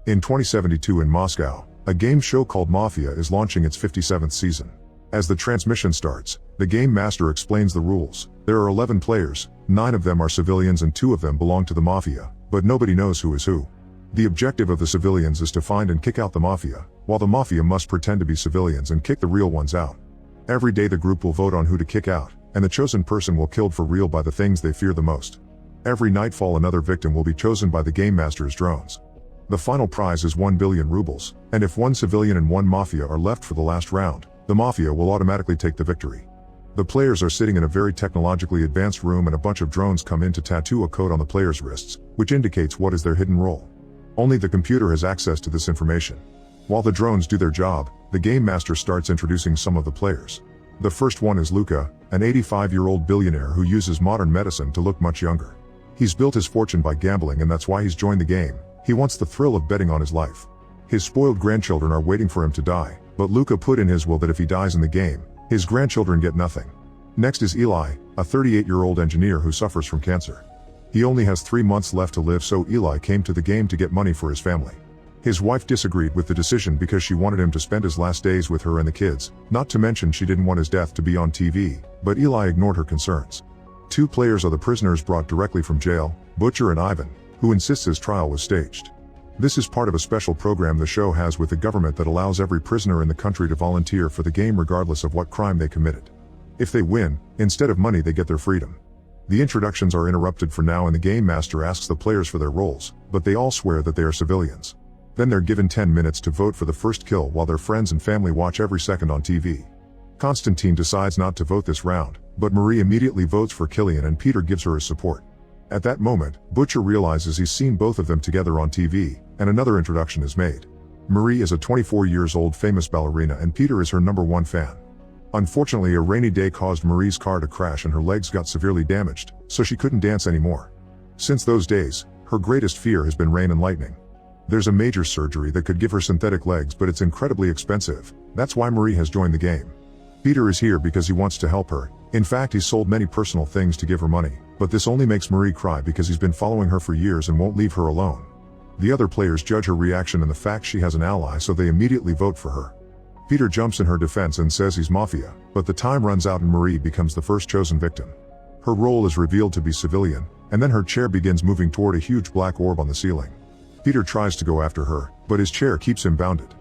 In 2072 in Moscow, a game show called Mafia is launching its 57th season. As the transmission starts, the game master explains the rules. There are 11 players, 9 of them are civilians and 2 of them belong to the Mafia, but nobody knows who is who. The objective of the civilians is to find and kick out the Mafia, while the Mafia must pretend to be civilians and kick the real ones out. Every day the group will vote on who to kick out, and the chosen person will killed for real by the things they fear the most. Every nightfall another victim will be chosen by the game master's drones. The final prize is 1 billion rubles, and if 1 civilian and 1 Mafia are left for the last round, the Mafia will automatically take the victory. The players are sitting in a very technologically advanced room and a bunch of drones come in to tattoo a code on the players' wrists, which indicates what is their hidden role. Only the computer has access to this information. While the drones do their job, the game master starts introducing some of the players. The first one is Luca, an 85-year-old billionaire who uses modern medicine to look much younger. He's built his fortune by gambling and that's why he's joined the game. He wants the thrill of betting on his life. His spoiled grandchildren are waiting for him to die, but Luca put in his will that if he dies in the game, his grandchildren get nothing. Next is Eli, a 38-year-old engineer who suffers from cancer. He only has 3 months left to live, so Eli came to the game to get money for his family. His wife disagreed with the decision because she wanted him to spend his last days with her and the kids, not to mention she didn't want his death to be on TV, but Eli ignored her concerns. 2 players are the prisoners brought directly from jail, Butcher and Ivan, who insists his trial was staged. This is part of a special program the show has with the government that allows every prisoner in the country to volunteer for the game regardless of what crime they committed. If they win, instead of money they get their freedom. The introductions are interrupted for now and the game master asks the players for their roles, but they all swear that they are civilians. Then they're given 10 minutes to vote for the first kill while their friends and family watch every second on TV. Constantine decides not to vote this round, but Marie immediately votes for Killian and Peter gives her his support. At that moment, Butcher realizes he's seen both of them together on TV, and another introduction is made. Marie is a 24-year-old famous ballerina and Peter is her #1 fan. Unfortunately, a rainy day caused Marie's car to crash and her legs got severely damaged, so she couldn't dance anymore. Since those days, her greatest fear has been rain and lightning. There's a major surgery that could give her synthetic legs, but it's incredibly expensive. That's why Marie has joined the game. Peter is here because he wants to help her. In fact, he's sold many personal things to give her money, but this only makes Marie cry because he's been following her for years and won't leave her alone. The other players judge her reaction and the fact she has an ally, so they immediately vote for her. Peter jumps in her defense and says he's Mafia, but the time runs out and Marie becomes the first chosen victim. Her role is revealed to be civilian, and then her chair begins moving toward a huge black orb on the ceiling. Peter tries to go after her, but his chair keeps him bounded.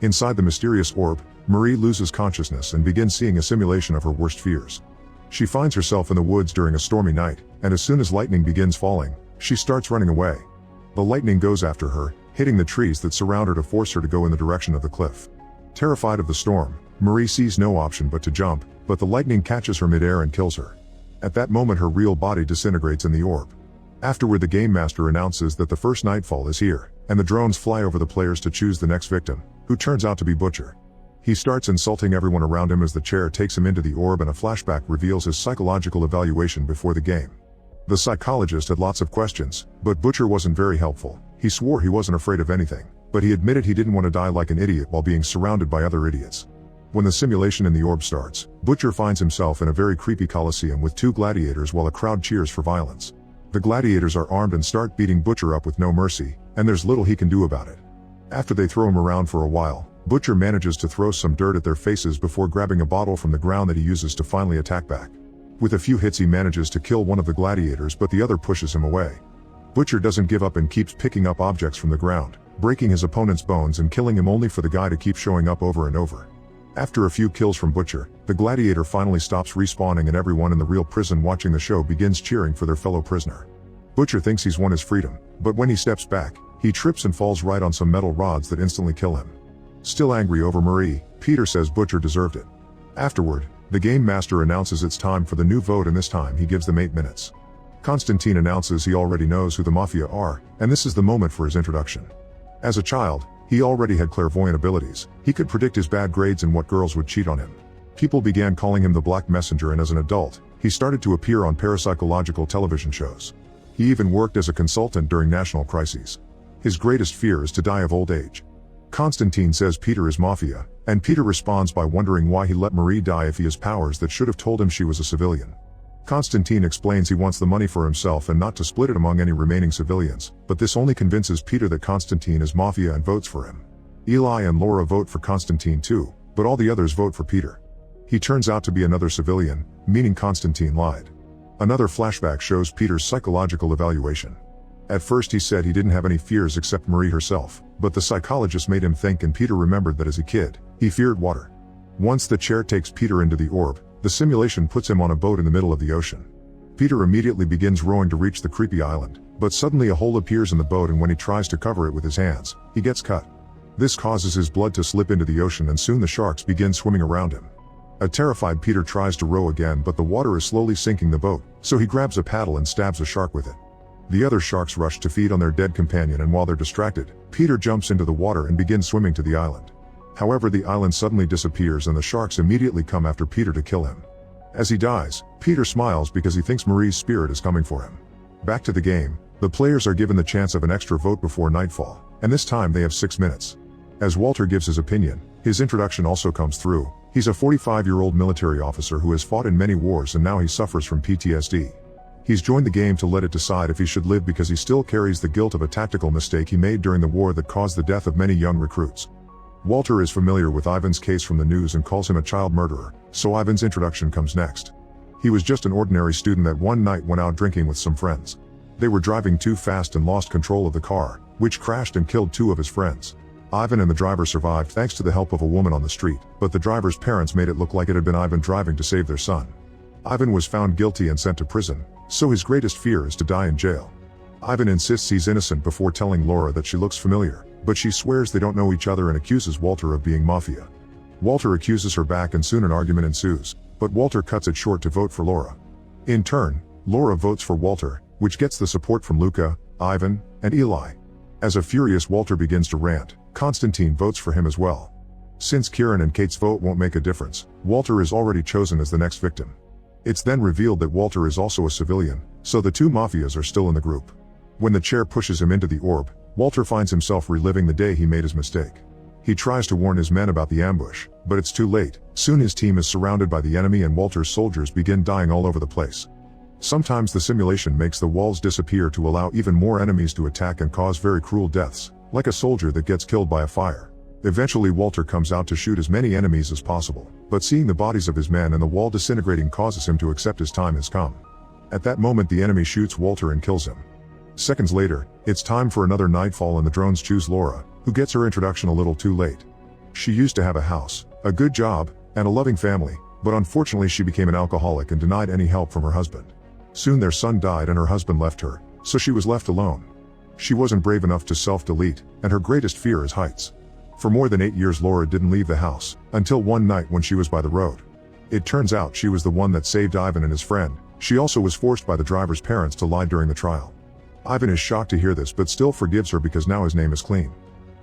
Inside the mysterious orb, Marie loses consciousness and begins seeing a simulation of her worst fears. She finds herself in the woods during a stormy night, and as soon as lightning begins falling, she starts running away. The lightning goes after her, hitting the trees that surround her to force her to go in the direction of the cliff. Terrified of the storm, Marie sees no option but to jump, but the lightning catches her midair and kills her. At that moment her real body disintegrates in the orb. Afterward the game master announces that the first nightfall is here, and the drones fly over the players to choose the next victim, who turns out to be Butcher. He starts insulting everyone around him as the chair takes him into the orb and a flashback reveals his psychological evaluation before the game. The psychologist had lots of questions, but Butcher wasn't very helpful. He swore he wasn't afraid of anything, but he admitted he didn't want to die like an idiot while being surrounded by other idiots. When the simulation in the orb starts, Butcher finds himself in a very creepy coliseum with 2 gladiators while a crowd cheers for violence. The gladiators are armed and start beating Butcher up with no mercy, and there's little he can do about it. After they throw him around for a while, Butcher manages to throw some dirt at their faces before grabbing a bottle from the ground that he uses to finally attack back. With a few hits he manages to kill one of the gladiators, but the other pushes him away. Butcher doesn't give up and keeps picking up objects from the ground, breaking his opponent's bones and killing him only for the guy to keep showing up over and over. After a few kills from Butcher, the gladiator finally stops respawning and everyone in the real prison watching the show begins cheering for their fellow prisoner. Butcher thinks he's won his freedom, but when he steps back, he trips and falls right on some metal rods that instantly kill him. Still angry over Marie, Peter says Butcher deserved it. Afterward, the game master announces it's time for the new vote and this time he gives them 8 minutes. Constantine announces he already knows who the Mafia are, and this is the moment for his introduction. As a child, he already had clairvoyant abilities. He could predict his bad grades and what girls would cheat on him. People began calling him the Black Messenger, and as an adult, he started to appear on parapsychological television shows. He even worked as a consultant during national crises. His greatest fear is to die of old age. Constantine says Peter is Mafia, and Peter responds by wondering why he let Marie die if he has powers that should have told him she was a civilian. Konstantin explains he wants the money for himself and not to split it among any remaining civilians, but this only convinces Peter that Konstantin is Mafia and votes for him. Eli and Laura vote for Konstantin too, but all the others vote for Peter. He turns out to be another civilian, meaning Konstantin lied. Another flashback shows Peter's psychological evaluation. At first he said he didn't have any fears except Marie herself, but the psychologist made him think, and Peter remembered that as a kid, he feared water. Once the chair takes Peter into the orb, the simulation puts him on a boat in the middle of the ocean. Peter immediately begins rowing to reach the creepy island, but suddenly a hole appears in the boat, and when he tries to cover it with his hands, he gets cut. This causes his blood to slip into the ocean, and soon the sharks begin swimming around him. A terrified Peter tries to row again, but the water is slowly sinking the boat, so he grabs a paddle and stabs a shark with it. The other sharks rush to feed on their dead companion, and while they're distracted, Peter jumps into the water and begins swimming to the island. However, the island suddenly disappears and the sharks immediately come after Peter to kill him. As he dies, Peter smiles because he thinks Marie's spirit is coming for him. Back to the game, the players are given the chance of an extra vote before nightfall, and this time they have 6 minutes. As Walter gives his opinion, his introduction also comes through. He's a 45-year-old military officer who has fought in many wars, and now he suffers from PTSD. He's joined the game to let it decide if he should live because he still carries the guilt of a tactical mistake he made during the war that caused the death of many young recruits. Walter is familiar with Ivan's case from the news and calls him a child murderer, so Ivan's introduction comes next. He was just an ordinary student that one night went out drinking with some friends. They were driving too fast and lost control of the car, which crashed and killed 2 of his friends. Ivan and the driver survived thanks to the help of a woman on the street, but the driver's parents made it look like it had been Ivan driving to save their son. Ivan was found guilty and sent to prison, so his greatest fear is to die in jail. Ivan insists he's innocent before telling Laura that she looks familiar, but she swears they don't know each other and accuses Walter of being Mafia. Walter accuses her back and soon an argument ensues, but Walter cuts it short to vote for Laura. In turn, Laura votes for Walter, which gets the support from Luca, Ivan, and Eli. As a furious Walter begins to rant, Konstantin votes for him as well. Since Kieran and Kate's vote won't make a difference, Walter is already chosen as the next victim. It's then revealed that Walter is also a civilian, so the 2 Mafias are still in the group. When the chair pushes him into the orb, Walter finds himself reliving the day he made his mistake. He tries to warn his men about the ambush, but it's too late. Soon his team is surrounded by the enemy and Walter's soldiers begin dying all over the place. Sometimes the simulation makes the walls disappear to allow even more enemies to attack and cause very cruel deaths, like a soldier that gets killed by a fire. Eventually Walter comes out to shoot as many enemies as possible, but seeing the bodies of his men and the wall disintegrating causes him to accept his time has come. At that moment the enemy shoots Walter and kills him. Seconds later, it's time for another nightfall and the drones choose Laura, who gets her introduction a little too late. She used to have a house, a good job, and a loving family, but unfortunately she became an alcoholic and denied any help from her husband. Soon their son died and her husband left her, so she was left alone. She wasn't brave enough to self-delete, and her greatest fear is heights. For more than 8 years Laura didn't leave the house, until one night when she was by the road. It turns out she was the one that saved Ivan and his friend. She also was forced by the driver's parents to lie during the trial. Ivan is shocked to hear this but still forgives her because now his name is clean.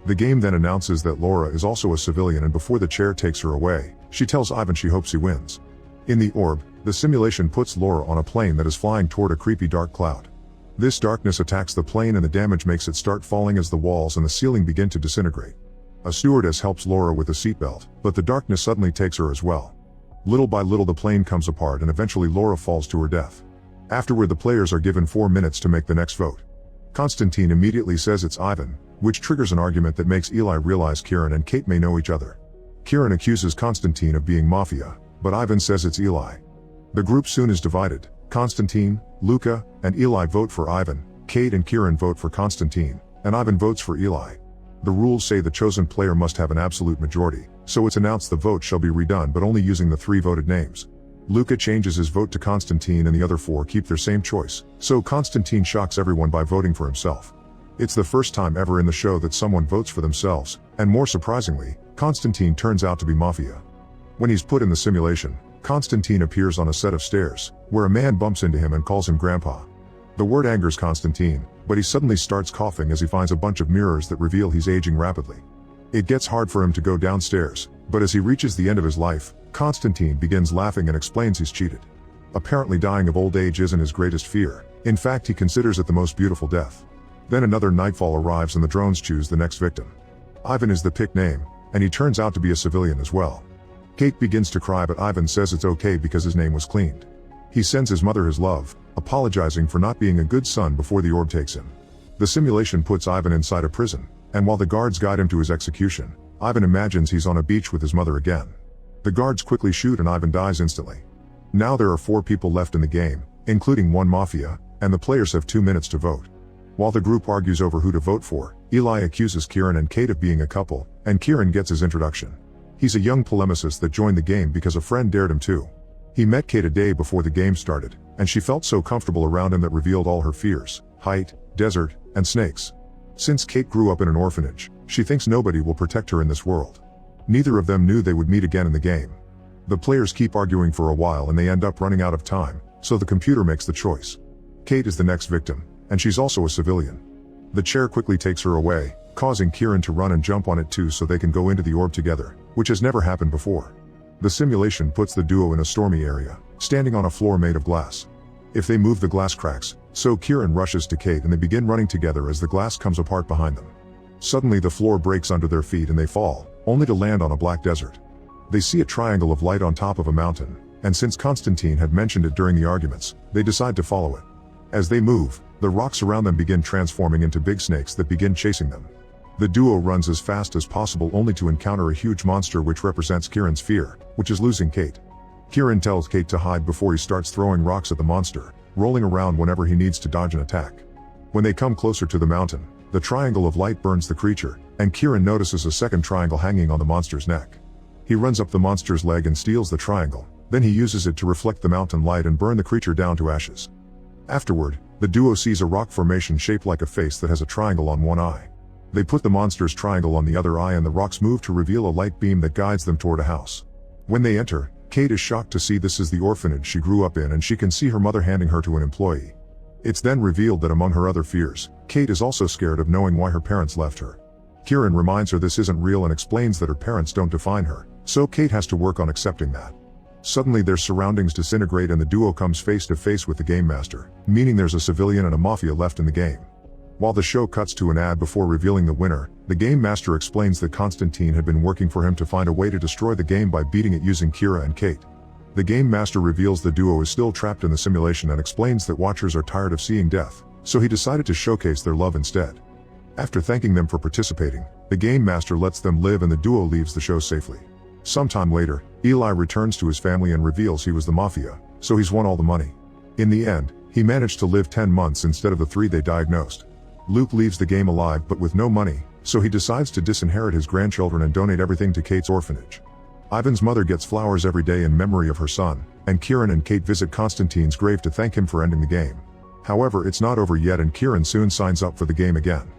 The game then announces that Laura is also a civilian, and before the chair takes her away, she tells Ivan she hopes he wins. In the orb, the simulation puts Laura on a plane that is flying toward a creepy dark cloud. This darkness attacks the plane and the damage makes it start falling as the walls and the ceiling begin to disintegrate. A stewardess helps Laura with a seatbelt, but the darkness suddenly takes her as well. Little by little the plane comes apart and eventually Laura falls to her death. Afterward the players are given 4 minutes to make the next vote. Konstantin immediately says it's Ivan, which triggers an argument that makes Eli realize Kieran and Kate may know each other. Kieran accuses Konstantin of being Mafia, but Ivan says it's Eli. The group soon is divided. Konstantin, Luca, and Eli vote for Ivan, Kate and Kieran vote for Konstantin, and Ivan votes for Eli. The rules say the chosen player must have an absolute majority, so it's announced the vote shall be redone but only using the 3 voted names. Luca changes his vote to Konstantin and the other 4 keep their same choice, so Konstantin shocks everyone by voting for himself. It's the first time ever in the show that someone votes for themselves, and more surprisingly, Konstantin turns out to be Mafia. When he's put in the simulation, Konstantin appears on a set of stairs, where a man bumps into him and calls him Grandpa. The word angers Konstantin, but he suddenly starts coughing as he finds a bunch of mirrors that reveal he's aging rapidly. It gets hard for him to go downstairs, but as he reaches the end of his life, Konstantin begins laughing and explains he's cheated. Apparently dying of old age isn't his greatest fear. In fact, he considers it the most beautiful death. Then another nightfall arrives and the drones choose the next victim. Ivan is the picked name, and he turns out to be a civilian as well. Kate begins to cry but Ivan says it's okay because his name was cleaned. He sends his mother his love, apologizing for not being a good son before the orb takes him. The simulation puts Ivan inside a prison, and while the guards guide him to his execution, Ivan imagines he's on a beach with his mother again. The guards quickly shoot and Ivan dies instantly. Now there are 4 people left in the game, including one Mafia, and the players have 2 minutes to vote. While the group argues over who to vote for, Eli accuses Kieran and Kate of being a couple, and Kieran gets his introduction. He's a young polemicist that joined the game because a friend dared him to. He met Kate a day before the game started, and she felt so comfortable around him that revealed all her fears: height, desert, and snakes. Since Kate grew up in an orphanage, she thinks nobody will protect her in this world. Neither of them knew they would meet again in the game. The players keep arguing for a while and they end up running out of time, so the computer makes the choice. Kate is the next victim, and she's also a civilian. The chair quickly takes her away, causing Kieran to run and jump on it too so they can go into the orb together, which has never happened before. The simulation puts the duo in a stormy area, standing on a floor made of glass. If they move, the glass cracks, so Kieran rushes to Kate and they begin running together as the glass comes apart behind them. Suddenly the floor breaks under their feet and they fall, only to land on a black desert. They see a triangle of light on top of a mountain, and since Constantine had mentioned it during the arguments, they decide to follow it. As they move, the rocks around them begin transforming into big snakes that begin chasing them. The duo runs as fast as possible only to encounter a huge monster which represents Kieran's fear, which is losing Kate. Kieran tells Kate to hide before he starts throwing rocks at the monster, rolling around whenever he needs to dodge an attack. When they come closer to the mountain, the triangle of light burns the creature, and Kieran notices a second triangle hanging on the monster's neck. He runs up the monster's leg and steals the triangle, then he uses it to reflect the mountain light and burn the creature down to ashes. Afterward, the duo sees a rock formation shaped like a face that has a triangle on one eye. They put the monster's triangle on the other eye and the rocks move to reveal a light beam that guides them toward a house. When they enter, Kate is shocked to see this is the orphanage she grew up in and she can see her mother handing her to an employee. It's then revealed that among her other fears, Kate is also scared of knowing why her parents left her. Kieran reminds her this isn't real and explains that her parents don't define her, so Kate has to work on accepting that. Suddenly their surroundings disintegrate and the duo comes face to face with the Game Master, meaning there's a civilian and a Mafia left in the game. While the show cuts to an ad before revealing the winner, the Game Master explains that Constantine had been working for him to find a way to destroy the game by beating it using Kira and Kate. The Game Master reveals the duo is still trapped in the simulation and explains that watchers are tired of seeing death, so he decided to showcase their love instead. After thanking them for participating, the Game Master lets them live and the duo leaves the show safely. Sometime later, Eli returns to his family and reveals he was the Mafia, so he's won all the money. In the end, he managed to live 10 months instead of the 3 they diagnosed. Luke leaves the game alive but with no money, so he decides to disinherit his grandchildren and donate everything to Kate's orphanage. Ivan's mother gets flowers every day in memory of her son, and Kieran and Kate visit Constantine's grave to thank him for ending the game. However, it's not over yet and Kieran soon signs up for the game again.